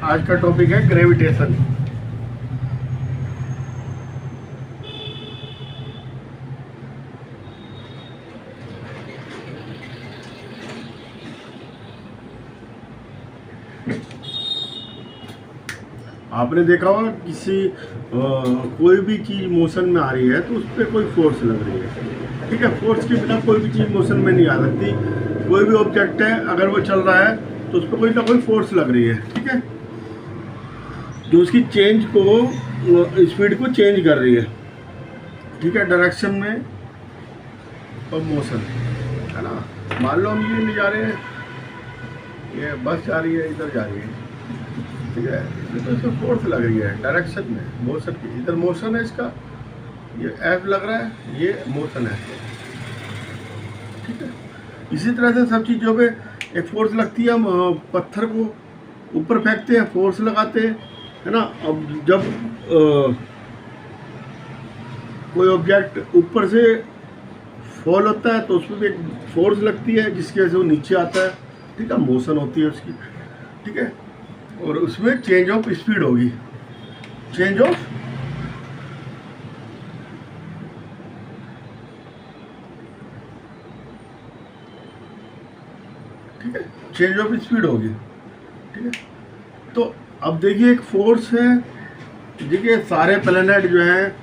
आज का टॉपिक है ग्रेविटेशन। आपने देखा होगा कोई भी चीज़ मोशन में आ रही है तो उस पर कोई फोर्स लग रही है, ठीक है। फोर्स के बिना कोई भी चीज़ मोशन में नहीं आ सकती। कोई भी ऑब्जेक्ट है अगर वो चल रहा है तो उस पर कोई ना कोई फोर्स लग रही है, ठीक है, जो उसकी चेंज को, स्पीड को चेंज कर रही है, ठीक है, डायरेक्शन में और मोशन, है ना। मान लो हम ये नहीं जा रहे हैं, ये बस जा रही है, इधर जा रही है, ठीक है, इसमें तो इसमें फोर्स लग रही है डायरेक्शन में, मोशन की। इधर मोशन है इसका, ये एफ लग रहा है, ये मोशन है, ठीक है। इसी तरह से सब चीज़ों पे एक फोर्स लगती है। हम पत्थर को ऊपर फेंकते हैं, फोर्स लगाते हैं, है ना। अब जब कोई ऑब्जेक्ट ऊपर से फॉल होता है तो उसमें भी एक फोर्स लगती है जिसकी वजह से वो नीचे आता है, ठीक है, मोशन होती है उसकी, ठीक है। और उसमें चेंज ऑफ स्पीड होगी, चेंज ऑफ ठीक है, चेंज ऑफ स्पीड होगी, ठीक है। तो अब देखिए एक फोर्स है, देखिए सारे प्लैनेट जो हैं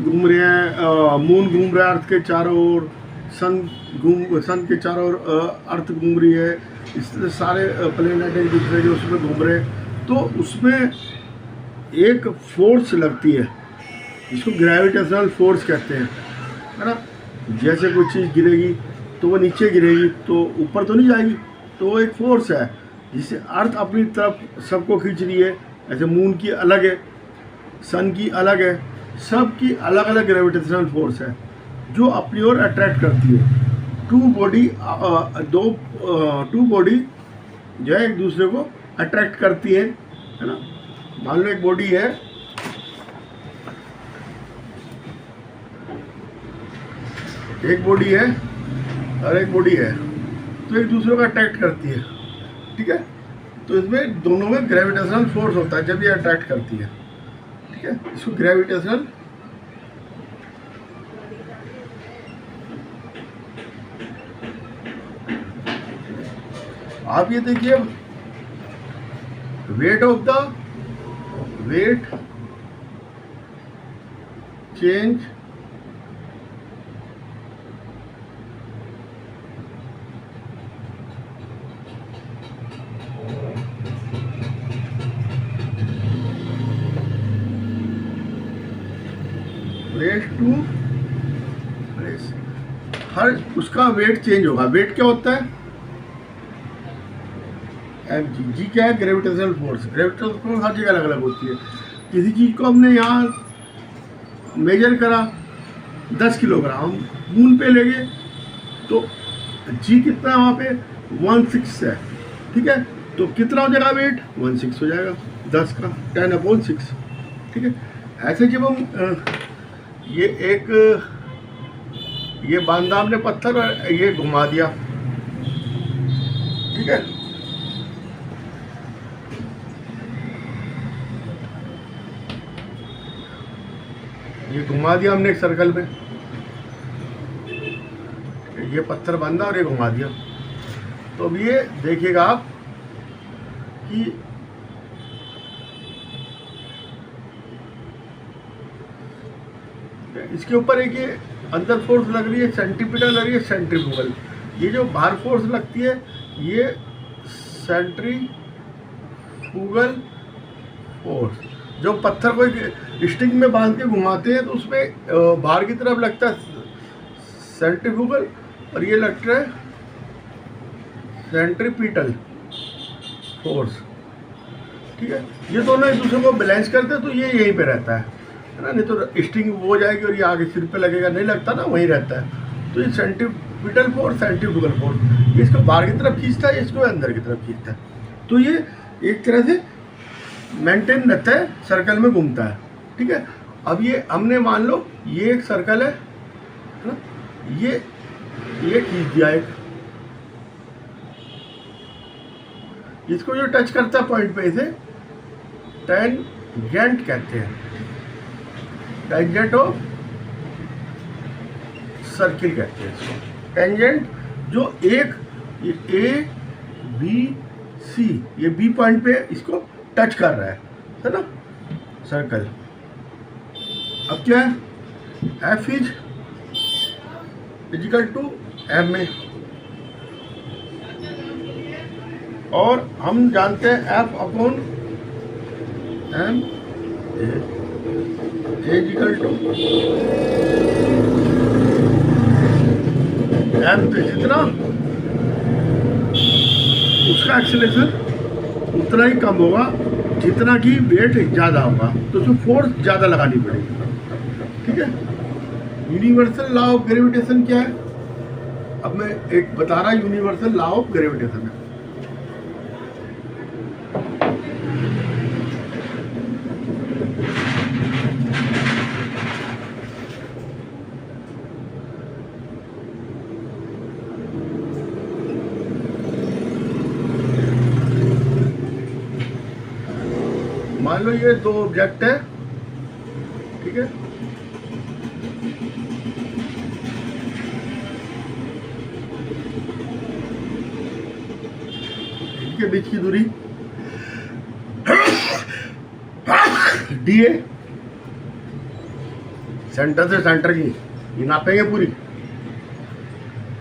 घूम रहे हैं, मून घूम रहा है अर्थ के चारों ओर, सन के चारों ओर अर्थ घूम रही है, इस तरह सारे प्लैनेट एक दूसरे के उसमें घूम रहे हैं। तो उसमें एक फोर्स लगती है जिसको ग्रेविटेशनल फोर्स कहते हैं, है ना। जैसे कोई चीज़ गिरेगी तो वो नीचे गिरेगी तो ऊपर तो नहीं जाएगी, तो वो एक फोर्स है जिससे अर्थ अपनी तरफ सबको खींच रही है। ऐसे मून की अलग है, सन की अलग है, सब की अलग अलग ग्रेविटेशनल फोर्स है जो अपनी ओर अट्रैक्ट करती है। टू बॉडी जो है एक दूसरे को अट्रैक्ट करती है ना। मान लो एक बॉडी है, एक बॉडी है और एक बॉडी है, तो एक दूसरे को अट्रैक्ट करती है, ठीक है। तो इसमें दोनों में ग्रेविटेशनल फोर्स होता है जब ये अट्रैक्ट करती है, ठीक है। इसको ग्रेविटेशनल आप ये देखिए, weight change place to place, हर उसका वेट चेंज होगा। वेट क्या होता है? M G. जी क्या है? Gravitational force. Gravitational force her जगह अलग अलग होती है। किसी चीज़ को हमने यहाँ मेजर करा 10 किलोग्राम, मून पे ले गए तो जी कितना है वहाँ पे 16 है, ठीक है। तो कितना हो जाएगा वेट? 16 हो जाएगा, 10 का 10/6, ठीक है। ऐसे जब हम ये बांधा हमने पत्थर और ये घुमा दिया, ठीक है। ये घुमा दिया हमने एक सर्कल में, ये पत्थर बांधा और ये घुमा दिया। तो अब ये देखिएगा आप कि इसके ऊपर एक ये अंदर फोर्स लग रही है सेंट्रीपिटल और ये सेंट्रीफ्यूगल। ये जो बाहर फोर्स लगती है ये सेंट्रीफ्यूगल फोर्स। जो पत्थर को स्टिंग में बांध के घुमाते हैं तो उसमें बाहर की तरफ लगता है सेंट्रीफ्यूगल और ये लगता है सेंट्रीपिटल फोर्स, ठीक है। ये दोनों एक दूसरे को बैलेंस करते हैं तो ये यहीं पे रहता है ना। नहीं तो स्टिंग हो जाएगी और ये आगे सिर पे लगेगा, नहीं लगता ना, वहीं रहता है। तो ये सेंट्रीपिटल फोर्स, सेंट्रीफ्यूगल फोर्स, इसको बाहर की तरफ खींचता है, इसको अंदर की तरफ खींचता है। तो ये एक तरह से मेंटेन रहता है, सर्कल में घूमता है, ठीक है। अब ये हमने मान लो ये एक सर्कल है ना, ये खींच दिया एक, इसको जो टच करता है पॉइंट पे इसे टेंजेंट कहते हैं, टेंजेंट ऑफ सर्किल कहते हैं इसको। टेंजेंट जो एक ए बी सी, ये बी पॉइंट पे इसको टच कर रहा है ना, सर्कल। अब क्या है, F is equal to M A, और हम जानते हैं F upon M equal to M पे जितना उसका एक्सेलरेशन उतना ही कम होगा जितना कि वेट ज़्यादा होगा, तो उसमें फोर्स ज़्यादा लगानी पड़ेगी। ठीक है, यूनिवर्सल लॉ ऑफ ग्रेविटेशन क्या है, अब मैं एक बता रहा यूनिवर्सल लॉ ऑफ ग्रेविटेशन है। मान लो ये दो ऑब्जेक्ट है, ठीक है, इनके बीच की दूरी डी है, सेंटर से सेंटर की ये नापेंगे पूरी।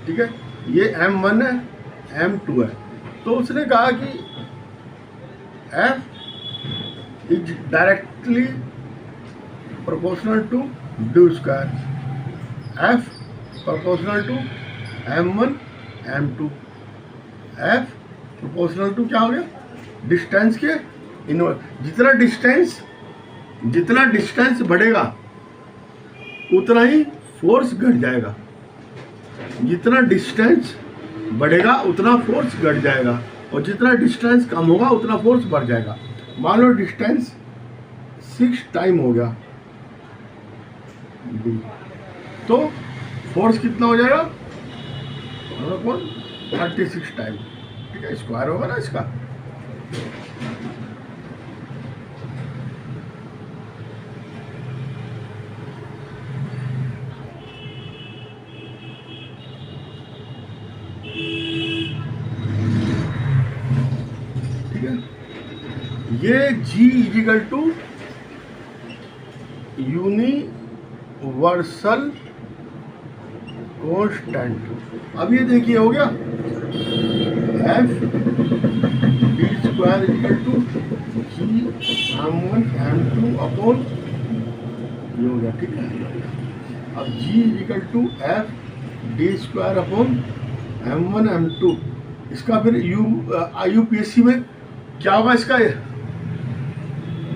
ठीक है, ये M1 है, M2 है, तो उसने कहा कि F is directly proportional to d square, F proportional to M1 M2, F proportional to क्या हो गया, डिस्टेंस के इनवर्स। जितना डिस्टेंस बढ़ेगा उतना ही फोर्स घट जाएगा, जितना डिस्टेंस बढ़ेगा उतना फोर्स घट जाएगा, और जितना डिस्टेंस कम होगा उतना फोर्स बढ़ जाएगा। मान लो डिस्टेंस 6 टाइम हो गया d, तो फोर्स कितना हो जाएगा, 36 टाइम। ठीक है, स्क्वायर होगा ना इसका। ठीक है, ये G equal to universal constant. अब ये देखिए हो गया F d square equal to G M1 M2 upon ये हो गया। ठीक है, अब G equal to F d square upon M1 M2, इसका फिर IUPAC में क्या होगा, इसका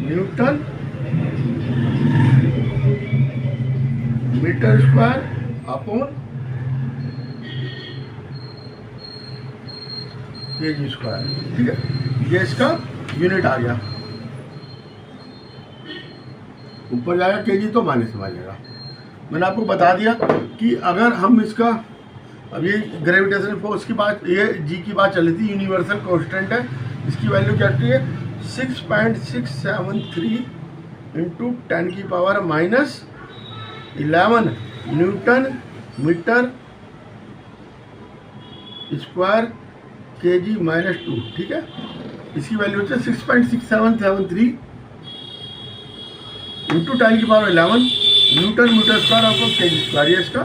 newton metre square upon KG square. ठीक है, ये इसका यूनिट आ गया, ऊपर जाएगा केजी तो माइनस में आ जाएगा। मैंने आपको बता दिया कि अगर हम इसका, अब ये ग्रेविटेशनल फोर्स की बात, ये जी की बात चल रही थी, यूनिवर्सल कांस्टेंट है, इसकी वैल्यू क्या आती है 6.673 इंटू 10 की power minus 11 newton metre square KG minus 2। ठीक है, इसकी वैल्यू होती है 6.6773 इंटू 10 की power 11 newton metre square upon KG square, ये इसका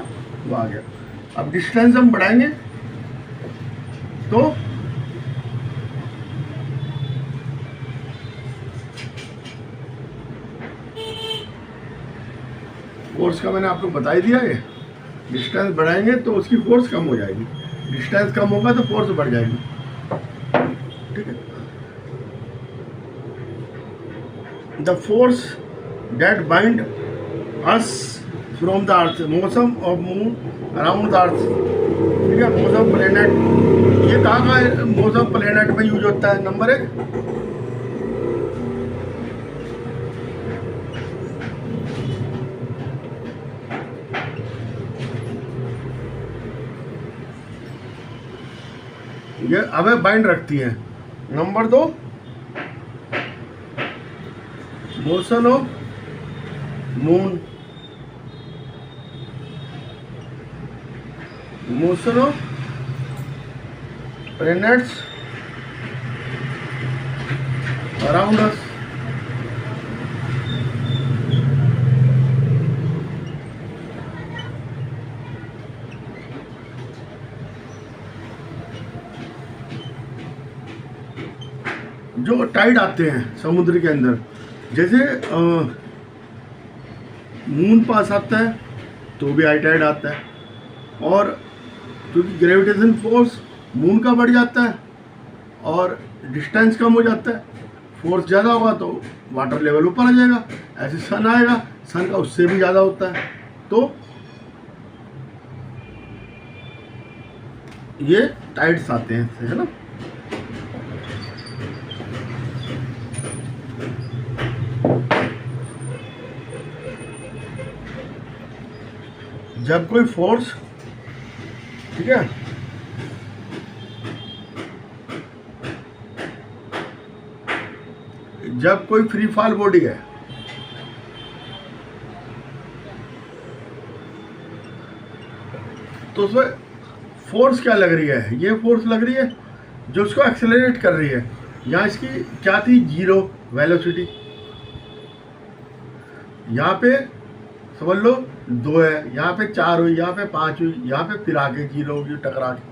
वो आ गया। अब डिस्टेंस हम बढ़ाएंगे तो फोर्स का मैंने आपको बता ही दिया है, डिस्टेंस बढ़ाएंगे तो उसकी फोर्स कम हो जाएगी, डिस्टेंस कम होगा तो फोर्स बढ़ जाएगी। ठीक है, the force that bind us from the earth, motion of moon around the earth. ठीक है, मोशन प्लेनेट, ये कहाँ का है, मोशन प्लेनेट में यूज होता है। नंबर 1, ये हमें बाइंड रखती है। Number 2, motion of moon, motion of planets around us, जो टाइड आते हैं समुद्र के अंदर, जैसे मून पास आता है तो भी हाई टाइड आता है, और क्योंकि ग्रेविटेशन फोर्स मून का बढ़ जाता है और डिस्टेंस कम हो जाता है, फोर्स ज़्यादा होगा तो वाटर लेवल ऊपर आ जाएगा, ऐसे सन आएगा, सन का उससे भी ज़्यादा होता है, तो ये टाइड्स आते हैं इससे, है ना। जब कोई फोर्स, ठीक है, जब कोई फ्री फॉल बॉडी है तो उसमें फोर्स क्या लग रही है, ये फोर्स लग रही है जो उसको एक्सेलरेट कर रही है। यहाँ इसकी क्या थी, 0 वेलोसिटी, यहाँ पे समझ लो 2 है, यहाँ पे 4 हुई, यहाँ पे 5 हुई, यहाँ पे फिर आके 0 होगी टकरा के।